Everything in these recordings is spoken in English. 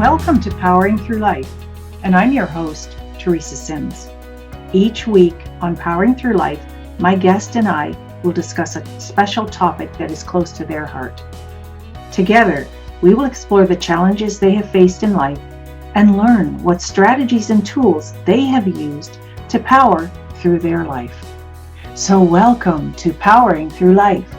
Welcome to Powering Through Life, and I'm your host, Teresa Sims. Each week on Powering Through Life, my guest and I will discuss a special topic that is close to their heart. Together, we will explore the challenges they have faced in life and learn what strategies and tools they have used to power through their life. So welcome to Powering Through Life.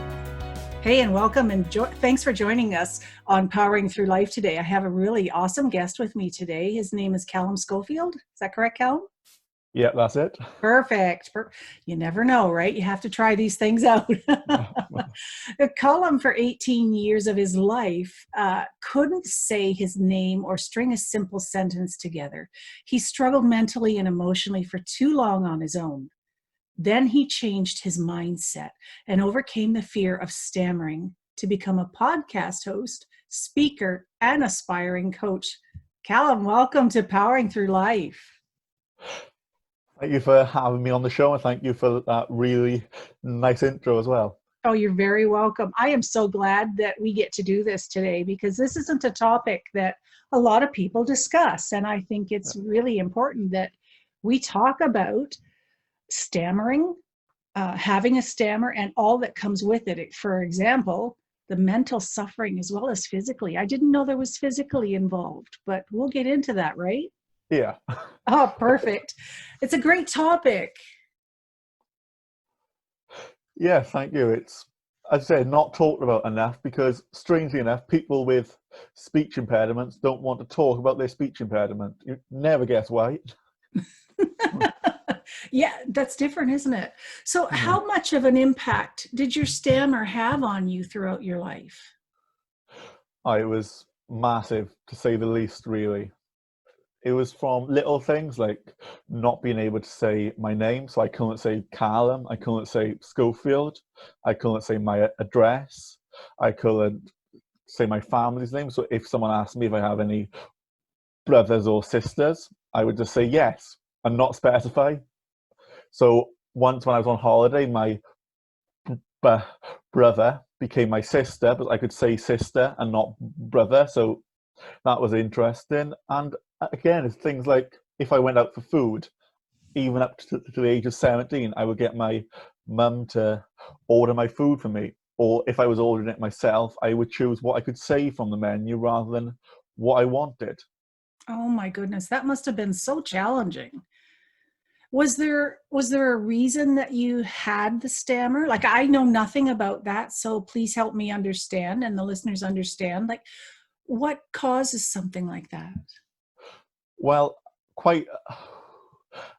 Hey, and welcome, and thanks for joining us on Powering Through Life today. I have a really awesome guest with me today. His name is Callum Schofield. Is that correct, Callum? Yeah, that's it. Perfect. You never know, right? You have to try these things out. Callum, for 18 years of his life, couldn't say his name or string a simple sentence together. He struggled mentally and emotionally for too long on his own. Then he changed his mindset and overcame the fear of stammering to become a podcast host, speaker, and aspiring coach. Callum, welcome to Powering Through Life. Thank you for having me on the show, and thank you for that really nice intro as well. Oh, you're very welcome. I am so glad that we get to do this today because this isn't a topic that a lot of people discuss. And I think it's really important that we talk about stammering, having a stammer, and all that comes with it. For example, the mental suffering as well as physically. I didn't know there was physically involved, but we'll get into that, right? Yeah. Oh, perfect. It's a great topic. Yeah, thank you. It's, as I say, not talked about enough because, strangely enough, people with speech impairments don't want to talk about their speech impairment. You never guess why. Yeah, that's different, isn't it? So how much of an impact did your stammer have on you throughout your life? It was massive, to say the least, really. It was from little things like not being able to say my name. So I couldn't say Callum, I couldn't say Schofield, I couldn't say my address, I couldn't say my family's name. So if someone asked me if I have any brothers or sisters, I would just say yes and not specify. So once when I was on holiday, my brother became my sister, but I could say sister and not brother. So that was interesting. And again, it's things like if I went out for food, even up to the age of 17, I would get my mum to order my food for me. Or if I was ordering it myself, I would choose what I could say from the menu rather than what I wanted. Oh my goodness, that must have been so challenging. Was there a reason that you had the stammer? Like, I know nothing about that, so please help me understand and the listeners understand. Like, what causes something like that? Well, quite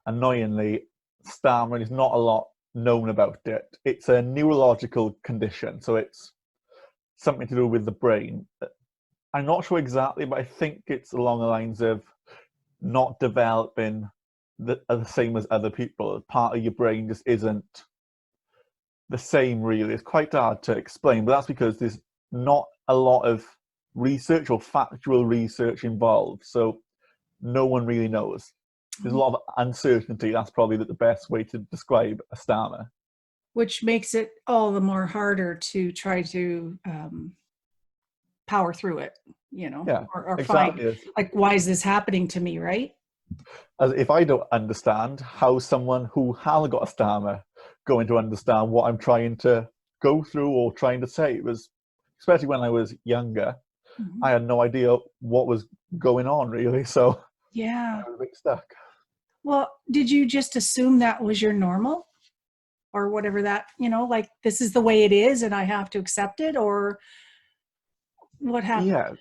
annoyingly, stammering is not a lot known about it. It's a neurological condition, so it's something to do with the brain. I'm not sure exactly, but I think it's along the lines of not developing the same as other people. Part of your brain just isn't the same, really. It's quite hard to explain, but that's because there's not a lot of research or factual research involved. So no one really knows. There's a lot of uncertainty. That's probably the best way to describe a stammer. Which makes it all the more harder to try to power through it, Yeah, or find, exactly. like, why is this happening to me, right? As if I don't understand, how someone who hasn't got a stammer going to understand what I'm trying to go through or trying to say? It was, especially when I was younger, I had no idea what was going on, really. So Yeah. I was a bit stuck. Well, did you just assume that was your normal or whatever that, like, this is the way it is and I have to accept it, or what happened? Yeah,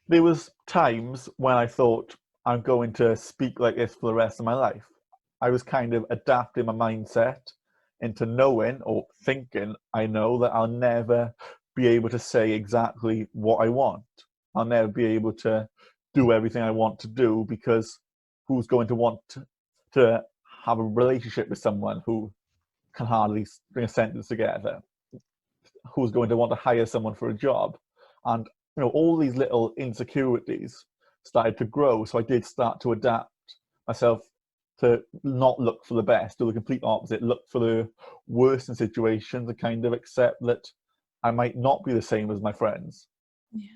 there was times when I thought I'm going to speak like this for the rest of my life. I was kind of adapting my mindset into knowing or thinking I know that I'll never be able to say exactly what I want. I'll never be able to do everything I want to do because who's going to want to have a relationship with someone who can hardly string a sentence together? Who's going to want to hire someone for a job? And all these little insecurities started to grow. So I did start to adapt myself to not look for the best, do the complete opposite, look for the worst in situations and kind of accept that I might not be the same as my friends. Yeah.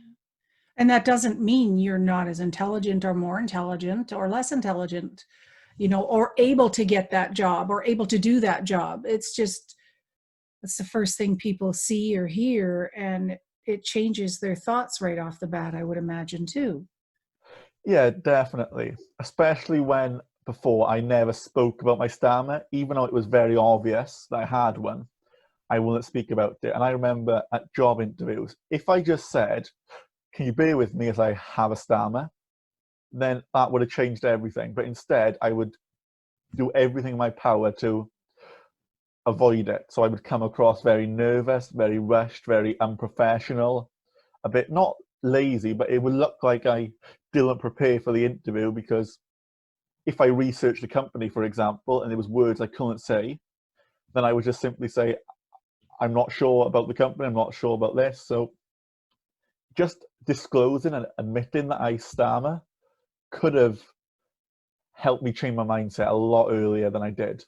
And that doesn't mean you're not as intelligent or more intelligent or less intelligent, or able to get that job or able to do that job. It's just, it's the first thing people see or hear, and it changes their thoughts right off the bat, I would imagine too. Yeah, definitely. Especially when before I never spoke about my stammer, even though it was very obvious that I had one, I wouldn't speak about it. And I remember at job interviews, if I just said, "Can you bear with me as I have a stammer?" then that would have changed everything. But instead, I would do everything in my power to avoid it. So I would come across very nervous, very rushed, very unprofessional, a bit not lazy, but it would look like I didn't prepare for the interview because if I researched the company, for example, and there was words I couldn't say, then I would just simply say, "I'm not sure about the company, I'm not sure about this." So just disclosing and admitting that I stammer could have helped me change my mindset a lot earlier than I did.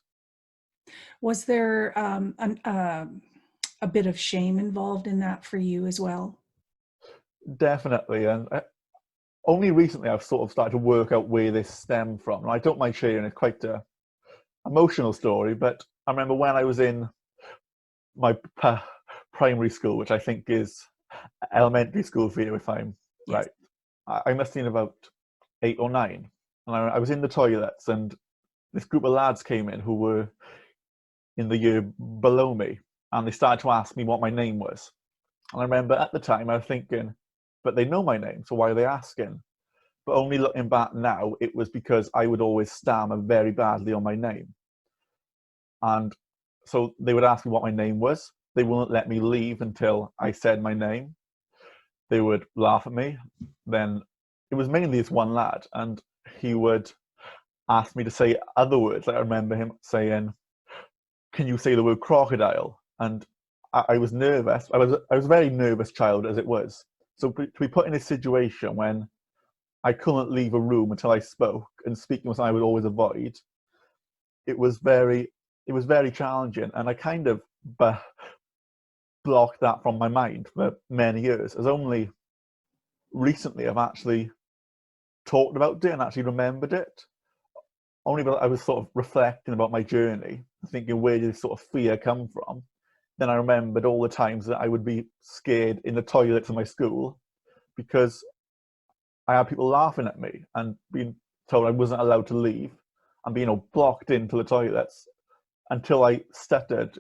Was there a bit of shame involved in that for you as well? Definitely. And only recently I've sort of started to work out where this stemmed from. And I don't mind sharing, it's quite a emotional story, but I remember when I was in my primary school, which I think is elementary school for you, if I'm Yes. right. I must have been about 8 or 9. And I was in the toilets, and this group of lads came in who were in the year below me, and they started to ask me what my name was. And I remember at the time I was thinking, but they know my name, so why are they asking? But only looking back now, it was because I would always stammer very badly on my name. And so they would ask me what my name was. They wouldn't let me leave until I said my name. They would laugh at me. Then it was mainly this one lad, and he would ask me to say other words. Like I remember him saying, "Can you say the word crocodile?" And I was nervous. I was a very nervous child as it was. So to be put in a situation when I couldn't leave a room until I spoke, and speaking was something I would always avoid, it was very challenging, and I kind of blocked that from my mind for many years. As only recently I've actually talked about it and actually remembered it. Only because I was sort of reflecting about my journey, thinking where did this sort of fear come from. Then I remembered all the times that I would be scared in the toilets of my school because I had people laughing at me and being told I wasn't allowed to leave and being blocked into the toilets until I stuttered.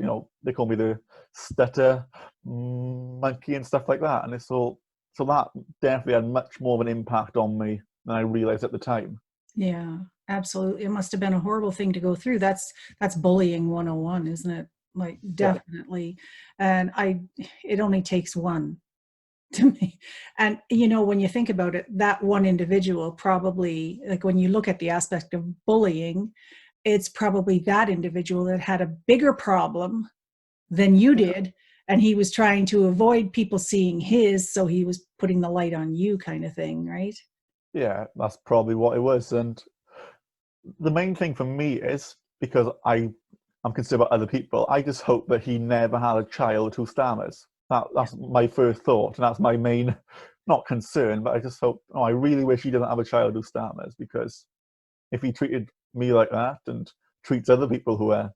They call me the stutter monkey and stuff like that. And it's all so that definitely had much more of an impact on me than I realized at the time. Yeah, absolutely. It must have been a horrible thing to go through. That's bullying 101, isn't it? Like Yeah, definitely. And it only takes one to me. And when you think about it, that one individual probably, like when you look at the aspect of bullying, it's probably that individual that had a bigger problem than you yeah, did, and he was trying to avoid people seeing his, so he was putting the light on you, kind of thing, right? yeah. That's probably what it was. And the main thing for me is because I'm concerned about other people. I just hope that he never had a child who stammers. Yeah. That's my first thought, and that's my main, not concern, but I just hope. Oh, I really wish he doesn't have a child who stammers because if he treated me like that and treats other people who are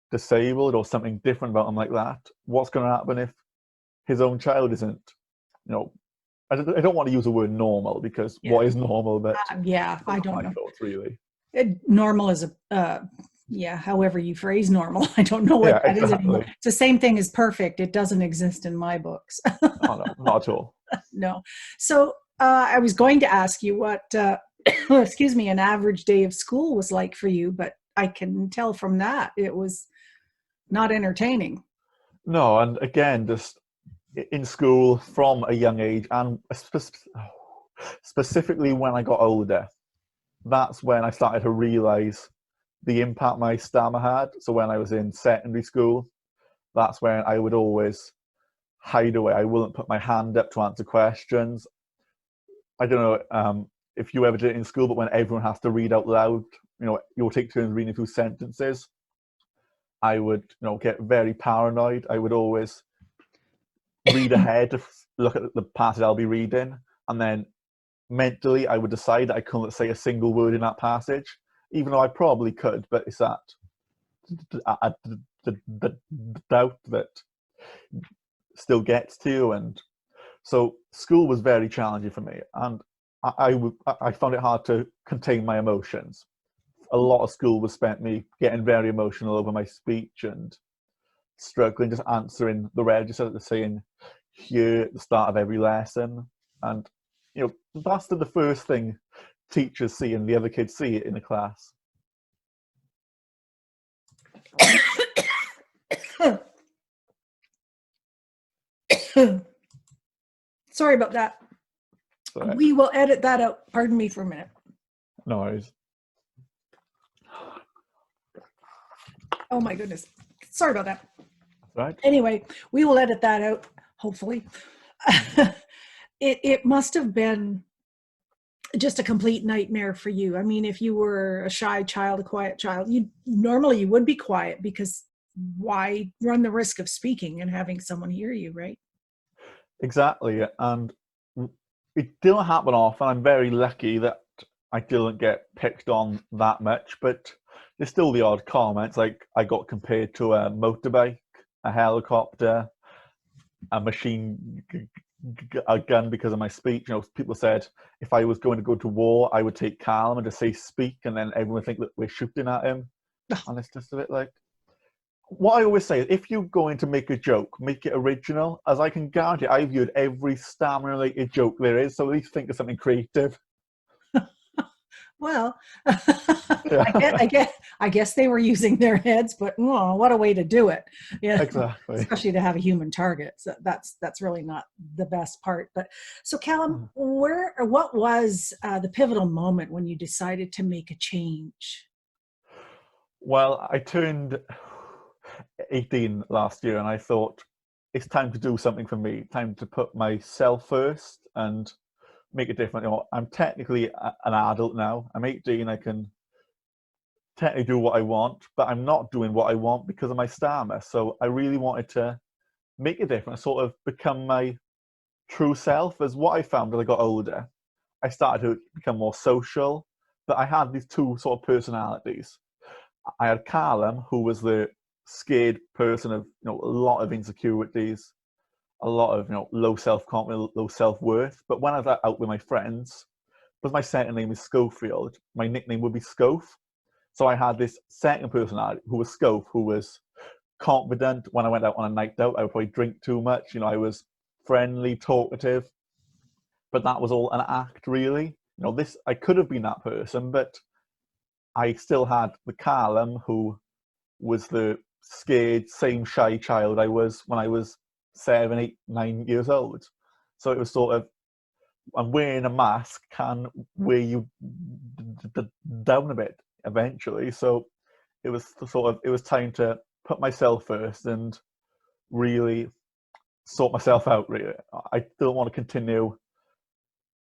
disabled or something different about him like that, what's going to happen if his own child isn't? You know, I don't want to use the word normal because Yeah. what is normal, but Yeah, I those are don't my know. thoughts really. Normal is yeah, however you phrase normal. I don't know what Yeah, that is anymore. exactly. It's the same thing as perfect. It doesn't exist in my books. Oh no, not at all. No. So I was going to ask you what, excuse me, an average day of school was like for you, but I can tell from that it was not entertaining. No, and again, just in school from a young age, and specifically when I got older, that's when I started to realize the impact my stammer had. So when I was in secondary school, that's when I would always hide away. I wouldn't put my hand up to answer questions. I don't know if you ever did it in school, but when everyone has to read out loud, you'll take turns reading through sentences. I would, get very paranoid. I would always read ahead to look at the passage I'll be reading. and then mentally I would decide that I couldn't say a single word in that passage, even though I probably could. But it's that the doubt that still gets to you. And so school was very challenging for me, and I found it hard to contain my emotions. A lot of school was spent me getting very emotional over my speech and struggling just answering the register that they're saying here at the start of every lesson. And that's the first thing teachers see and the other kids see it in the class. Sorry about that. Right. We will edit that out. Pardon me for a minute. No worries. Oh my goodness. Sorry about that. Right. Anyway, we will edit that out, hopefully. It must have been just a complete nightmare for you. I mean, if you were a shy child, a quiet child, you would be quiet, because why run the risk of speaking and having someone hear you, right? Exactly. And it didn't happen often. I'm very lucky that I didn't get picked on that much, but there's still the odd comments. Like, I got compared to a motorbike, a helicopter, a a gun because of my speech. People said if I was going to go to war, I would take Callum and just say speak, and then everyone would think that we're shooting at him. And it's just a bit like, what I always say is, if you're going to make a joke, make it original. As I can guarantee, I've viewed every stammer-related joke there is, so at least think of something creative. Well, Yeah. I guess they were using their heads, but what a way to do it. Yeah, Exactly. especially to have a human target. So that's really not the best part. But so, Callum, what was the pivotal moment when you decided to make a change? Well, I turned 18 last year, and I thought, it's time to do something for me. Time to put myself first and make a difference. I'm technically an adult now. I'm 18. I can technically do what I want, but I'm not doing what I want because of my stammer. So I really wanted to make a difference, sort of become my true self. As what I found as I got older, I started to become more social, but I had these two sort of personalities. I had Callum, who was the scared person of a lot of insecurities, a lot of low self-confidence, low self-worth. But when I was out with my friends, because my second name is Schofield, my nickname would be Scof. So I had this second personality who was Scof, who was confident. When I went out on a night out, I would probably drink too much. I was friendly, talkative, but that was all an act, really. I could have been that person, but I still had the Callum who was the scared, same shy child I was when I was 7, 8, 9 years old. So it was sort of, and wearing a mask can weigh you down a bit eventually. So it was time to put myself first and really sort myself out. Really, I don't want to continue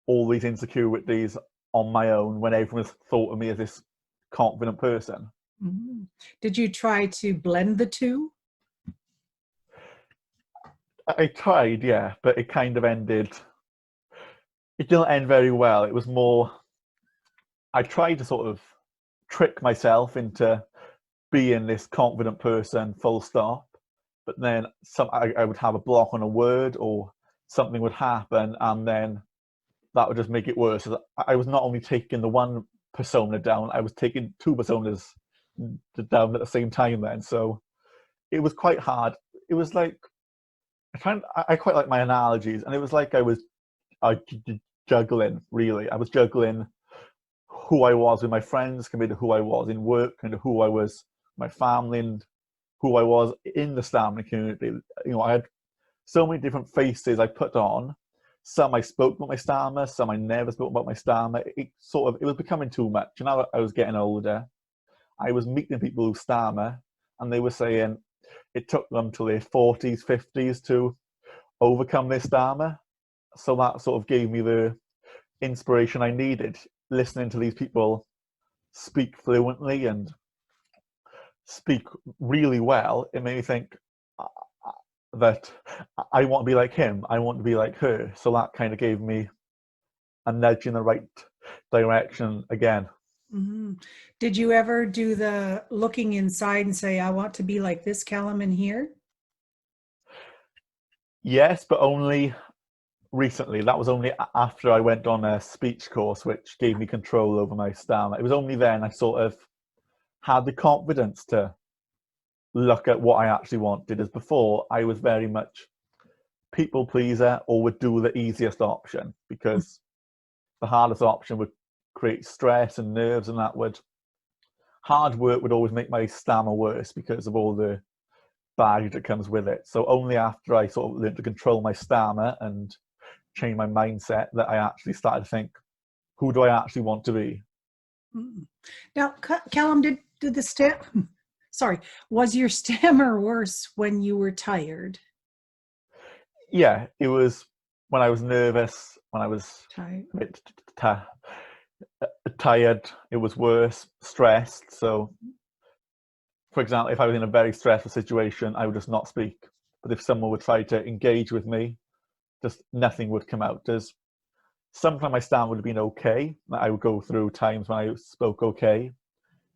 all these insecurities on my own when everyone's thought of me as this confident person. Mm-hmm. Did you try to blend the two? I tried, yeah, but it kind of ended. It didn't end very well. It was more, I tried to sort of trick myself into being this confident person, full stop. But then I would have a block on a word, or something would happen, and then that would just make it worse. I was not only taking the one persona down, I was taking two personas down at the same time then. So it was quite hard. It was like, I quite like my analogies, and it was like I was juggling, really. I was juggling who I was with my friends compared to who I was in work, and who I was my family, and who I was in the stammering community. I had so many different faces I put on. Some I spoke about my stammer, some I never spoke about my stammer. It was becoming too much. And now I was getting older, I was meeting people who stammer, and they were saying it took them till their 40s, 50s to overcome their stammer. So that sort of gave me the inspiration I needed, listening to these people speak fluently and speak really well. It made me think that I want to be like him, I want to be like her. So that kind of gave me a nudge in the right direction again. Hmm. Did you ever do the looking inside and say, I want to be like this Callum in here? Yes, but only recently. That was only after I went on a speech course, which gave me control over my stammer. It was only then I sort of had the confidence to look at what I actually wanted. As before, I was very much people pleaser or would do the easiest option, because the hardest option would create stress and nerves, and hard work would always make my stammer worse because of all the baggage that comes with it. So only after I sort of learned to control my stammer and change my mindset that I actually started to think, who do I actually want to be? Mm. Now, Callum, did the sorry, was your stammer worse when you were tired? Yeah, it was when I was nervous, when I was Tired. a bit tired, it was worse, stressed. So, for example, if I was in a very stressful situation, I would just not speak. But if someone would try to engage with me, just nothing would come out. There's sometimes my stand would have been okay. I would go through times when I spoke okay,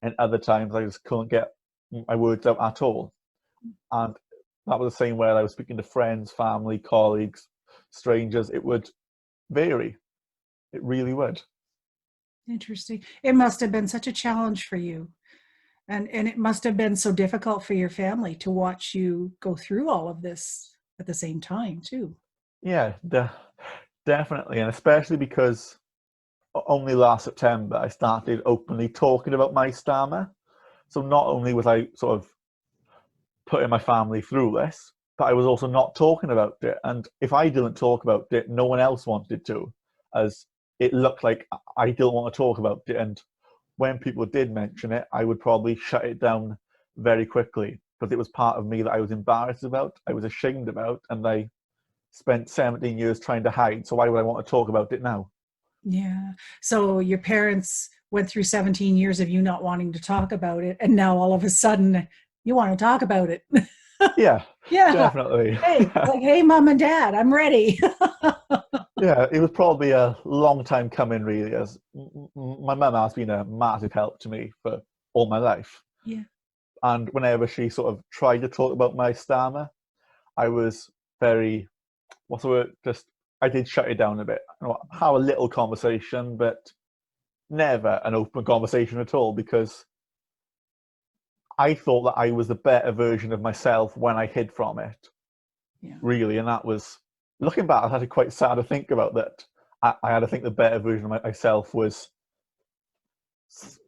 and other times I just couldn't get my words out at all. And that was the same where I was speaking to friends, family, colleagues, strangers. It would vary. It really would. Interesting. It must have been such a challenge for you. And it must have been so difficult for your family to watch you go through all of this at the same time, too. Yeah, definitely. And especially because only last September I started openly talking about my stammer. So not only was I sort of putting my family through this, but I was also not talking about it. And if I didn't talk about it, no one else wanted to, as it looked like I didn't want to talk about it. And when people did mention it, I would probably shut it down very quickly, because it was part of me that I was embarrassed about, I was ashamed about, and I spent 17 years trying to hide. So why would I want to talk about it now? Yeah. So your parents went through 17 years of you not wanting to talk about it, and now all of a sudden you want to talk about it. Yeah, Yeah. definitely. Hey, like, hey, mom and dad, I'm ready. Yeah, it was probably a long time coming, really, as my mum has been a massive help to me for all my life. Yeah. And whenever she sort of tried to talk about my stammer, I was very, what's the word? Just, I did shut it down a bit. Have a little conversation, but never an open conversation at all, because I thought that I was the better version of myself when I hid from it, Yeah. really. And that was, looking back, I had to quite sad to think about that. I had to think the better version of myself was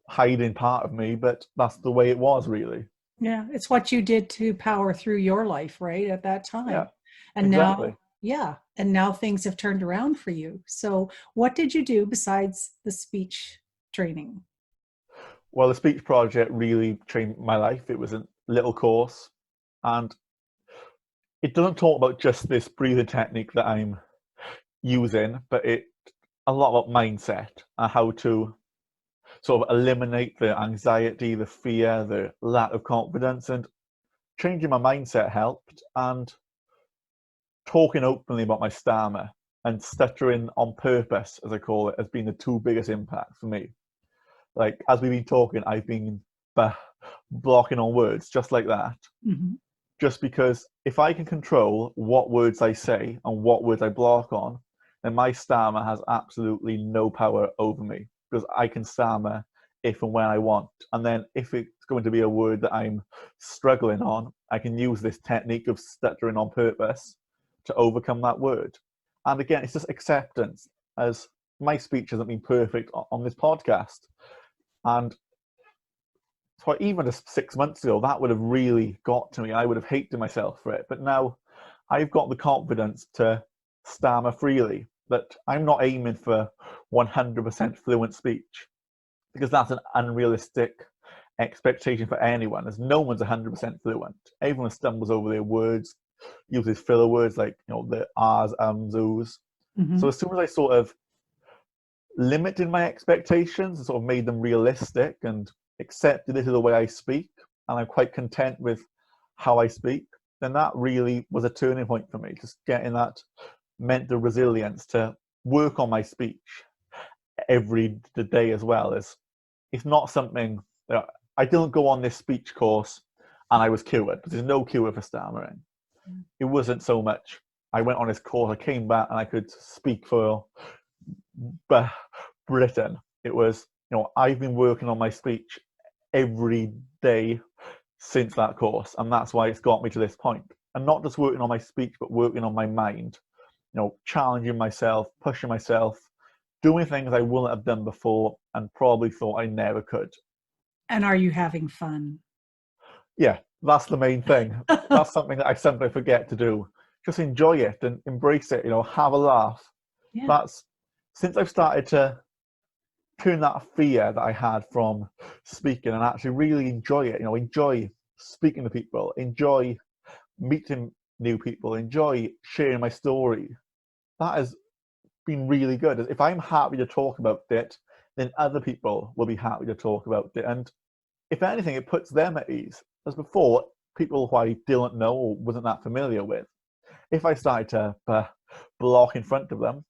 hiding part of me, but that's the way it was, really. Yeah. It's what you did to power through your life, right? At that Yeah, time. And exactly. now, yeah. And now things have turned around for you. So what did you do besides the speech training? Well, the speech project really changed my life. It was a little course, and it doesn't talk about just this breathing technique that I'm using, but it a lot about mindset and how to sort of eliminate the anxiety, the fear, the lack of confidence. And changing my mindset helped, and talking openly about my stammer and stuttering on purpose, as I call it, has been the two biggest impacts for me. Like, as we've been talking, I've been blocking on words just like that. Mm-hmm. Just because if I can control what words I say and what words I block on, then my stammer has absolutely no power over me, because I can stammer if and when I want. And then if it's going to be a word that I'm struggling on, I can use this technique of stuttering on purpose to overcome that word. And again, it's just acceptance, as my speech hasn't been perfect on this podcast. And so even just 6 months ago, that would have really got to me. I would have hated myself for it. But now I've got the confidence to stammer freely, that I'm not aiming for 100% fluent speech, because that's an unrealistic expectation for anyone, as no one's 100% fluent. Everyone stumbles over their words, uses filler words like, the R's, oohs. Mm-hmm. So as soon as I sort of limited my expectations and sort of made them realistic and accepted this is the way I speak, and I'm quite content with how I speak, then that really was a turning point for me, just getting that mental resilience to work on my speech every day as well. It's not something that I didn't go on this speech course and I was cured. There's no cure for stammering. It wasn't so much I went on this course, I came back and I could speak for Britain. It was, I've been working on my speech every day since that course, and that's why it's got me to this point. And not just working on my speech, but working on my mind, challenging myself, pushing myself, doing things I wouldn't have done before and probably thought I never could. And are you having fun? Yeah, that's the main thing. That's something that I sometimes forget to do. Just enjoy it and embrace it, have a laugh. Yeah. That's, since I've started to turn that fear that I had from speaking and actually really enjoy it, enjoy speaking to people, enjoy meeting new people, enjoy sharing my story. That has been really good. If I'm happy to talk about it, then other people will be happy to talk about it. And if anything, it puts them at ease. As before, people who I didn't know or wasn't that familiar with, if I started to block in front of them,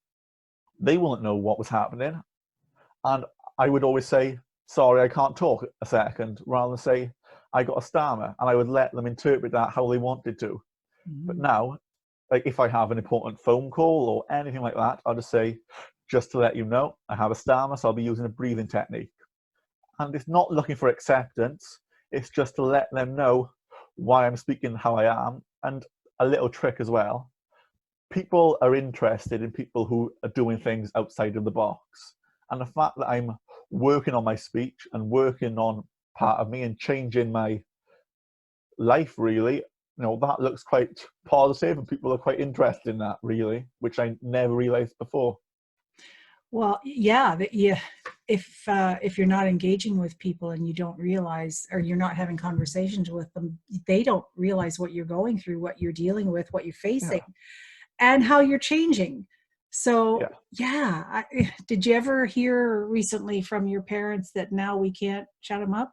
they wouldn't know what was happening. And I would always say, sorry, I can't talk a second, rather than say, I got a stammer. And I would let them interpret that how they wanted to. Mm-hmm. But now, like if I have an important phone call or anything like that, I'll just say, just to let you know, I have a stammer, so I'll be using a breathing technique. And it's not looking for acceptance. It's just to let them know why I'm speaking how I am. And a little trick as well. People are interested in people who are doing things outside of the box. And the fact that I'm working on my speech and working on part of me and changing my life, really, that looks quite positive and people are quite interested in that, really, which I never realized before. Well, yeah, if you're not engaging with people and you don't realize, or you're not having conversations with them, they don't realize what you're going through, what you're dealing with, what you're facing, and how you're changing. So, did you ever hear recently from your parents that now we can't shut them up?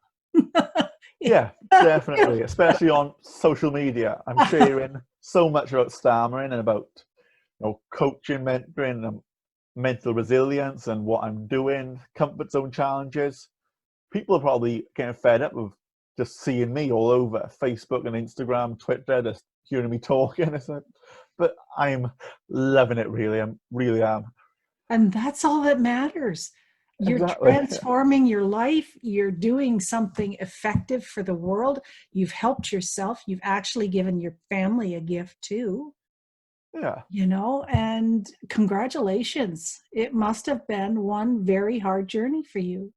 Yeah, definitely, especially on social media. I'm sharing so much about stammering and about coaching, mentoring, and mental resilience and what I'm doing, comfort zone challenges. People are probably getting fed up with just seeing me all over Facebook and Instagram, Twitter, just hearing me talking. But I'm loving it, really. I really am. And that's all that matters. You're Exactly. transforming your life. You're doing something effective for the world. You've helped yourself. You've actually given your family a gift too. Yeah. And congratulations. It must have been one very hard journey for you.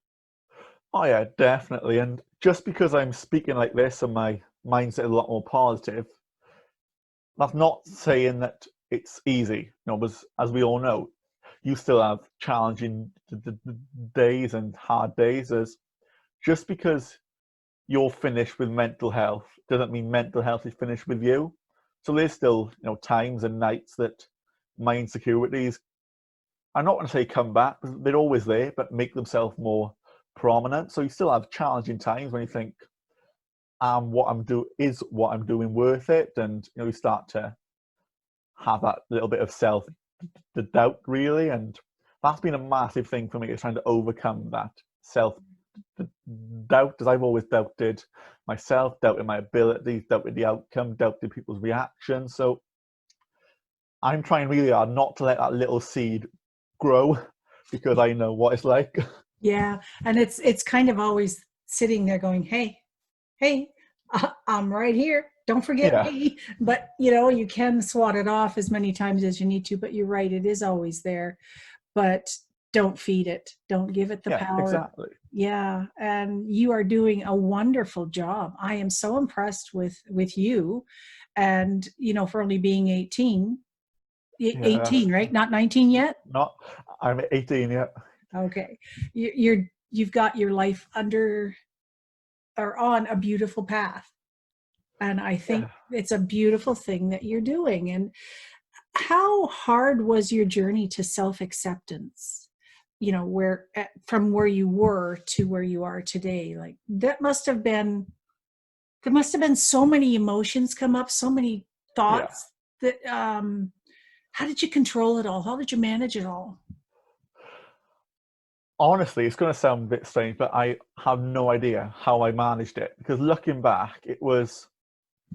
Oh yeah, definitely. And just because I'm speaking like this and my mindset is a lot more positive, that's not saying that it's easy. As we all know, you still have challenging days and hard days. Just because you're finished with mental health doesn't mean mental health is finished with you. So there's still, times and nights that my insecurities, I'm not going to say come back, they're always there, but make themselves more prominent. So you still have challenging times when you think, what I'm doing worth it? And, you start to have that little bit of self-doubt, really. And that's been a massive thing for me, is trying to overcome that self-doubt, as I've always doubted myself, doubted my abilities, doubted the outcome, doubted people's reactions. So I'm trying really hard not to let that little seed grow, because I know what it's like. Yeah, and it's kind of always sitting there going, hey, I'm right here. Don't forget me. But, you can swat it off as many times as you need to, but you're right. It is always there, but don't feed it. Don't give it the power. Exactly. Yeah. And you are doing a wonderful job. I am so impressed with you. And, for only being 18, 18, right? Not 19 yet? I'm 18 yet. Okay. You've got your life on a beautiful path. And I think it's a beautiful thing that you're doing. And how hard was your journey to self-acceptance? From where you were to where you are today, like there must have been so many emotions come up, so many thoughts that, how did you control it all? How did you manage it all? Honestly, it's going to sound a bit strange, but I have no idea how I managed it, because looking back, it was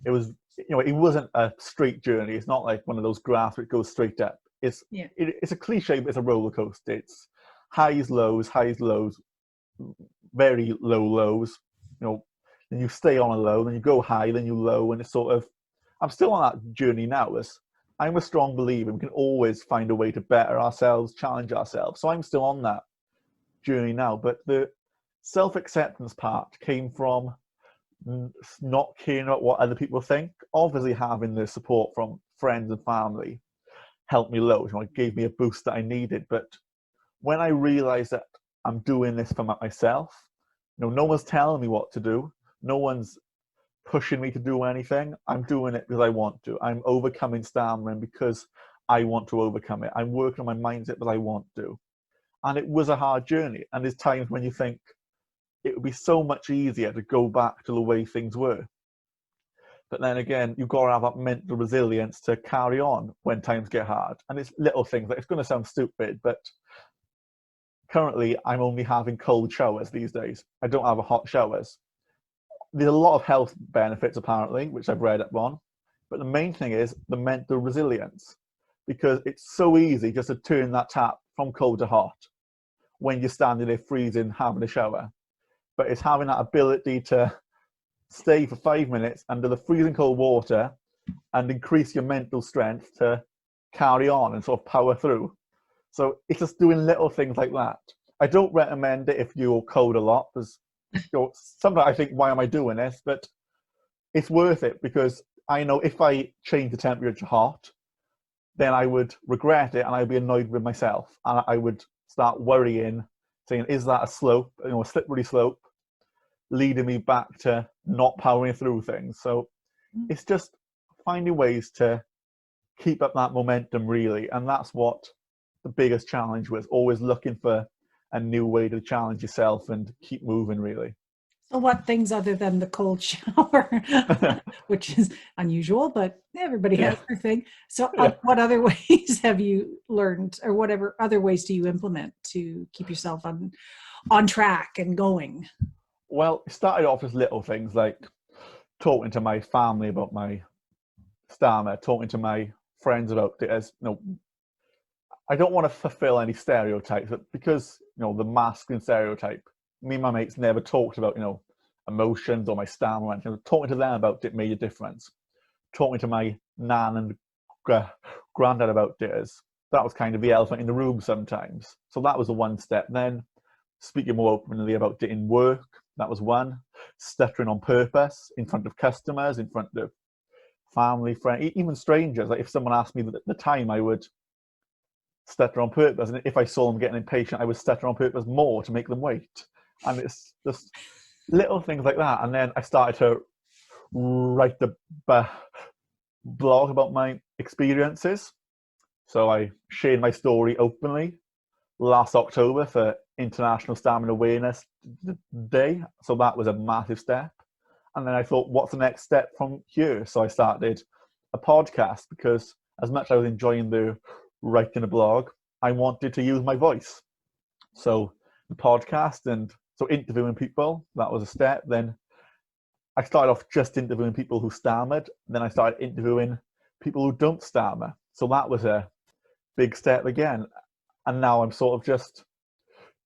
it wasn't a straight journey. It's not like one of those graphs where it goes straight up. Yeah. It's a cliche, but it's a roller coaster. It's highs, lows, very low lows. Then you stay on a low, then you go high, then you low, and it's sort of. I'm still on that journey now. As I'm a strong believer, we can always find a way to better ourselves, challenge ourselves. So I'm still on that journey now. But the self-acceptance part came from not caring about what other people think. Obviously, having the support from friends and family helped me loads. It gave me a boost that I needed. But when I realized that I'm doing this for myself, no one's telling me what to do. No one's pushing me to do anything. I'm doing it because I want to. I'm overcoming stammering because I want to overcome it. I'm working on my mindset because I want to. And it was a hard journey. And there's times when you think it would be so much easier to go back to the way things were. But then again, you've got to have that mental resilience to carry on when times get hard. And it's little things. Like, it's going to sound stupid, but currently I'm only having cold showers these days. I don't have hot showers. There's a lot of health benefits, apparently, which I've read up on. But the main thing is the mental resilience, because it's so easy just to turn that tap from cold to hot when you're standing there freezing, having a shower. But it's having that ability to stay for 5 minutes under the freezing cold water and increase your mental strength to carry on and sort of power through. So it's just doing little things like that. I don't recommend it if you're cold a lot, because sometimes I think, why am I doing this? But it's worth it, because I know if I change the temperature to hot, then I would regret it and I'd be annoyed with myself. And I would start worrying, saying, is that a slope, a slippery slope, leading me back to not powering through things? So it's just finding ways to keep up that momentum, really. And that's what the biggest challenge was, always looking for a new way to challenge yourself and keep moving, really. So what things other than the cold shower, which is unusual, but everybody has their thing. So what other ways have you learned, or whatever other ways do you implement to keep yourself on track and going? Well, it started off as little things like talking to my family about my stammer, talking to my friends about it. As I don't want to fulfill any stereotypes, but because the masculine stereotype, me and my mates never talked about emotions or my stammer or anything. Talking to them about it made a difference. Talking to my nan and granddad about it, that was kind of the elephant in the room sometimes. So that was the one step. Then speaking more openly about it in work, that was one. Stuttering on purpose in front of customers, in front of family, friends, even strangers. Like if someone asked me the time, I would stutter on purpose, and if I saw them getting impatient, I would stutter on purpose more to make them wait. And it's just little things like that. And then I started to write the blog about my experiences. So I shared my story openly last October for International Stamina Awareness Day. So that was a massive step. And then I thought, what's the next step from here? So I started a podcast, because as much as I was enjoying the writing a blog, I wanted to use my voice. So the podcast, and so interviewing people, that was a step. Then I started off just interviewing people who stammered. Then I started interviewing people who don't stammer. So that was a big step again. And now I'm sort of just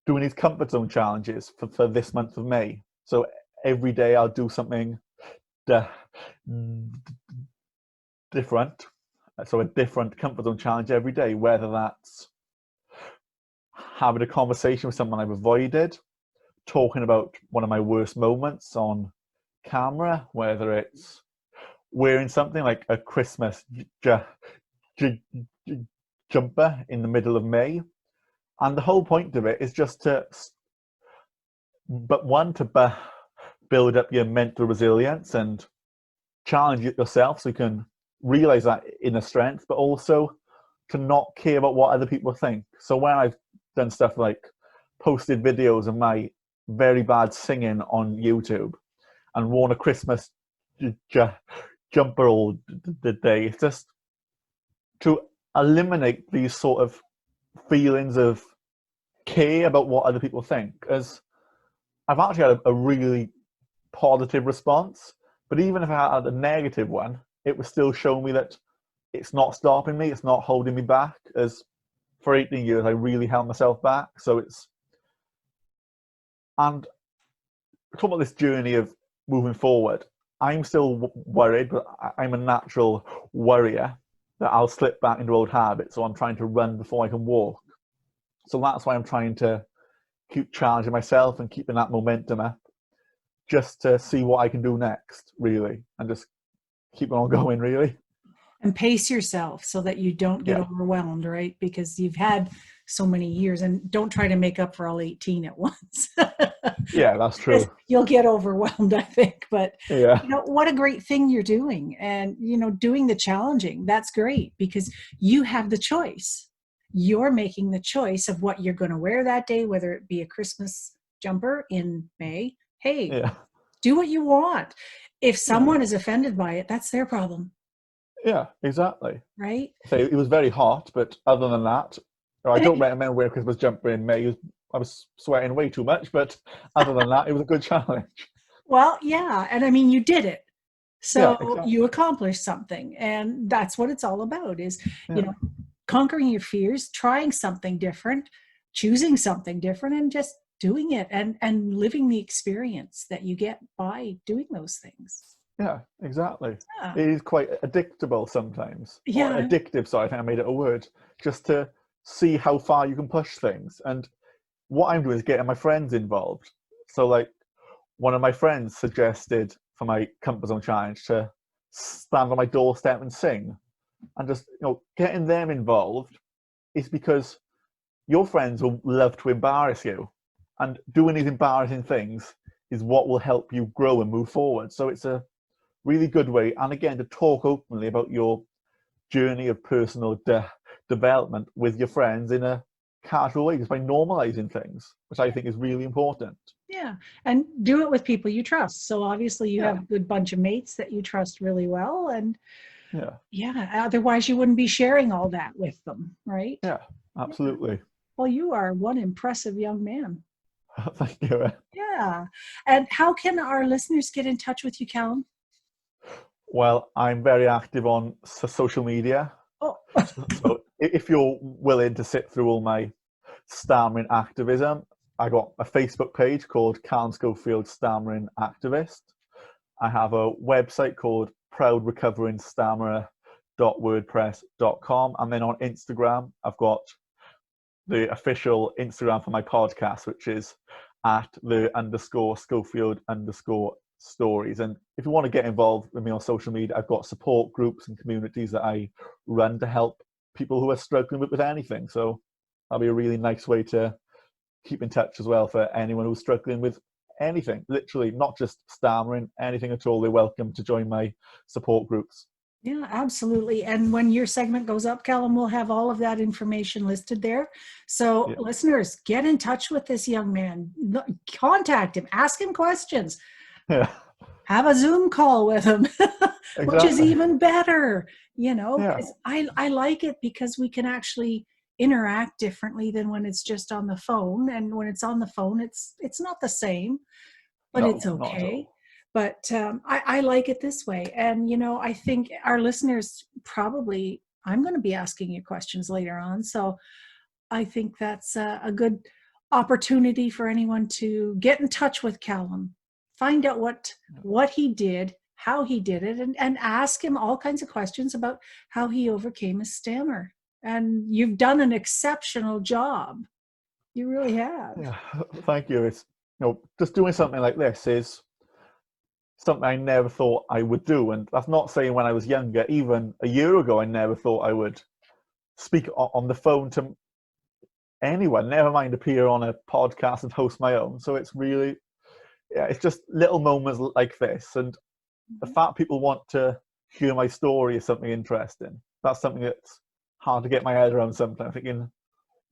doing these comfort zone challenges for this month of May. So every day I'll do something different. So a different comfort zone challenge every day, whether that's having a conversation with someone I've avoided, talking about one of my worst moments on camera, whether it's wearing something like a Christmas jumper in the middle of May. And the whole point of it is just to build up your mental resilience and challenge it yourself, so you can realize that inner strength, but also to not care about what other people think. So when I've done stuff like posted videos of my very bad singing on YouTube and worn a Christmas jumper all the day, it's just to eliminate these sort of feelings of care about what other people think, as I've actually had a really positive response. But even if I had a negative one, it was still showing me that it's not stopping me, it's not holding me back. As for 18 years, I really held myself back. So and talking about this journey of moving forward, I'm still worried, but I'm a natural worrier that I'll slip back into old habits. So I'm trying to run before I can walk. So that's why I'm trying to keep charging myself and keeping that momentum up, just to see what I can do next, really, and just keep on going, really. And pace yourself so that you don't get overwhelmed, right? Because you've had so many years, and don't try to make up for all 18 at once. Yeah, that's true. You'll get overwhelmed, I think. But yeah, what a great thing you're doing. And, doing the challenging, that's great because you have the choice. You're making the choice of what you're going to wear that day, whether it be a Christmas jumper in May. Hey, do what you want. If someone is offended by it, that's their problem. Yeah, exactly. Right? So it was very hot, but other than that, I don't recommend wearing a Christmas jumper in May. I was sweating way too much, but other than that, it was a good challenge. Well, yeah. And I mean, you did it. So exactly. you accomplished something. And that's what it's all about is, conquering your fears, trying something different, choosing something different, and just doing it and living the experience that you get by doing those things. Yeah, exactly. Yeah. It is quite addictable sometimes. Yeah. Or addictive, sorry, I think I made it a word. Just to see how far you can push things. And what I'm doing is getting my friends involved. So like one of my friends suggested for my comfort zone challenge to stand on my doorstep and sing. And just, getting them involved is because your friends will love to embarrass you. And doing these embarrassing things is what will help you grow and move forward. So it's a really good way, and again, to talk openly about your journey of personal development with your friends in a casual way, just by normalizing things, which I think is really important. Yeah, and do it with people you trust. So obviously you have a good bunch of mates that you trust really well, and otherwise you wouldn't be sharing all that with them, right? Yeah, absolutely. Yeah. Well, you are one impressive young man. Thank you. Yeah. And how can our listeners get in touch with you, Callum? Well, I'm very active on social media. Oh. So if you're willing to sit through all my stammering activism, I got a Facebook page called Callum Schofield Stammering Activist. I have a website called proudrecoveringStammerer.wordpress.com. And then on Instagram, I've got the official Instagram for my podcast, which is @the_Schofield_stories. And if you want to get involved with me on social media, I've got support groups and communities that I run to help people who are struggling with anything. So that'll be a really nice way to keep in touch as well for anyone who's struggling with anything, literally, not just stammering, anything at all. They're welcome to join my support groups. Yeah, absolutely. And when your segment goes up, Callum, we'll have all of that information listed there. So listeners, get in touch with this young man, contact him, ask him questions, have a Zoom call with him, which is even better, because I like it because we can actually interact differently than when it's just on the phone. And when it's on the phone, it's not the same, but it's okay. But I like it this way. And, I think our listeners probably, I'm going to be asking you questions later on. So I think that's a good opportunity for anyone to get in touch with Callum, find out what he did, how he did it, and ask him all kinds of questions about how he overcame his stammer. And you've done an exceptional job. You really have. Yeah, thank you. It's, just doing something like this is something I never thought I would do. And that's not saying when I was younger. Even a year ago, I never thought I would speak on the phone to anyone, never mind appear on a podcast and host my own. So it's really, it's just little moments like this. And the fact people want to hear my story is something interesting. That's something that's hard to get my head around sometimes. Thinking,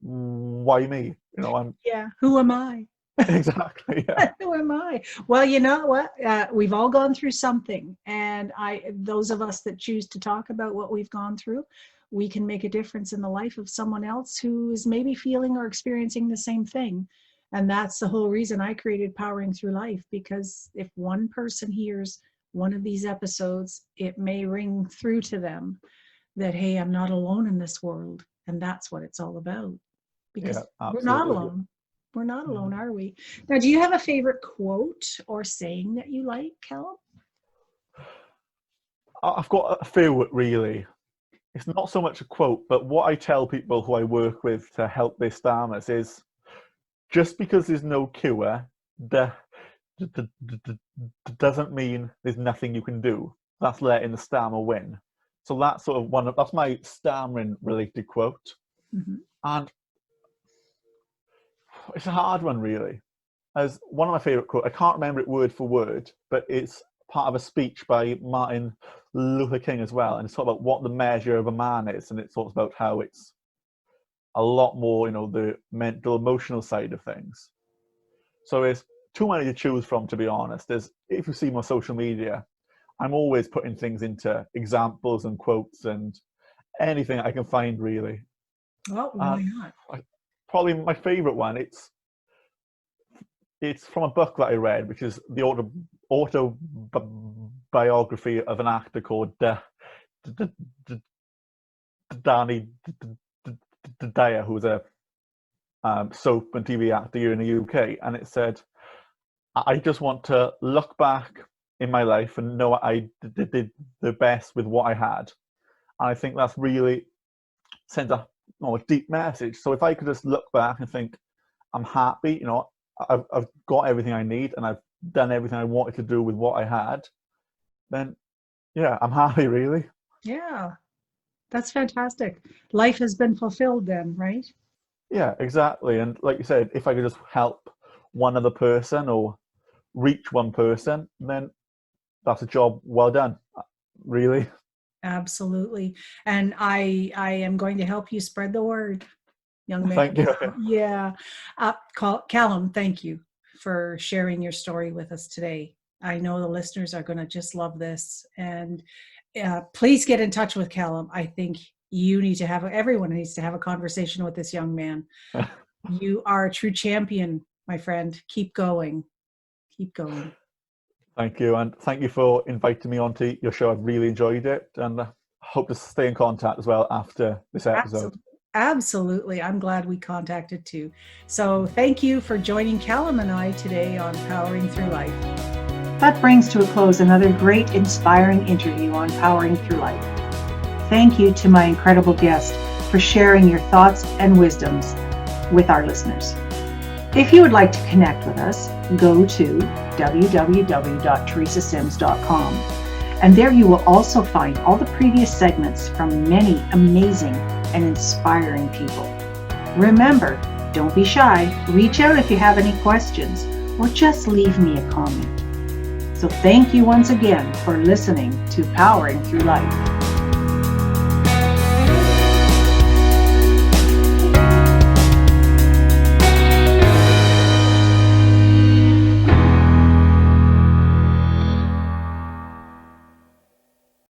why me? Who am I? Exactly. Yeah. Who am I? Well, you know what? We've all gone through something, and those of us that choose to talk about what we've gone through, we can make a difference in the life of someone else who is maybe feeling or experiencing the same thing. And that's the whole reason I created Powering Through Life, because if one person hears one of these episodes, it may ring through to them that, hey, I'm not alone in this world. And that's what it's all about. Because we're not alone. We're not alone, are we? Now, do you have a favorite quote or saying that you like, Callum? I've got a few, really. It's not so much a quote, but what I tell people who I work with to help their stammers is, just because there's no cure, doesn't mean there's nothing you can do. That's letting the stammer win. So that's sort of that's my stammering related quote. Mm-hmm. And it's a hard one, really. As one of my favorite quotes, I can't remember it word for word, but it's part of a speech by Martin Luther King as well. And it's talking about what the measure of a man is. And it talks about how it's a lot more, the mental, emotional side of things. So it's too many to choose from, to be honest. If you see my social media, I'm always putting things into examples and quotes and anything I can find, really. Well, why not? Probably my favorite one, it's from a book that I read, which is the autobiography of an actor called Danny Dyer, who was a soap and TV actor here in the UK. And it said, I just want to look back in my life and know I did the best with what I had. And I think that's really sends a deep message. So if I could just look back and think, I'm happy, I've got everything I need and I've done everything I wanted to do with what I had, then yeah, I'm happy, really. Yeah, that's fantastic. Life has been fulfilled then, right? Yeah, exactly. And like you said, if I could just help one other person or reach one person, then that's a job well done, really. Absolutely. And I am going to help you spread the word, young man. Thank you. Yeah. Callum, thank you for sharing your story with us today. I know the listeners are going to just love this. And please get in touch with Callum. I think everyone needs to have a conversation with this young man. You are a true champion, my friend. Keep going. Keep going. Thank you. And thank you for inviting me onto your show. I've really enjoyed it. And I hope to stay in contact as well after this episode. Absolutely. I'm glad we contacted too. So thank you for joining Callum and I today on Powering Through Life. That brings to a close another great, inspiring interview on Powering Through Life. Thank you to my incredible guest for sharing your thoughts and wisdoms with our listeners. If you would like to connect with us, go to www.teresasims.com. And there you will also find all the previous segments from many amazing and inspiring people. Remember, don't be shy. Reach out if you have any questions or just leave me a comment. So thank you once again for listening to Powering Through Life.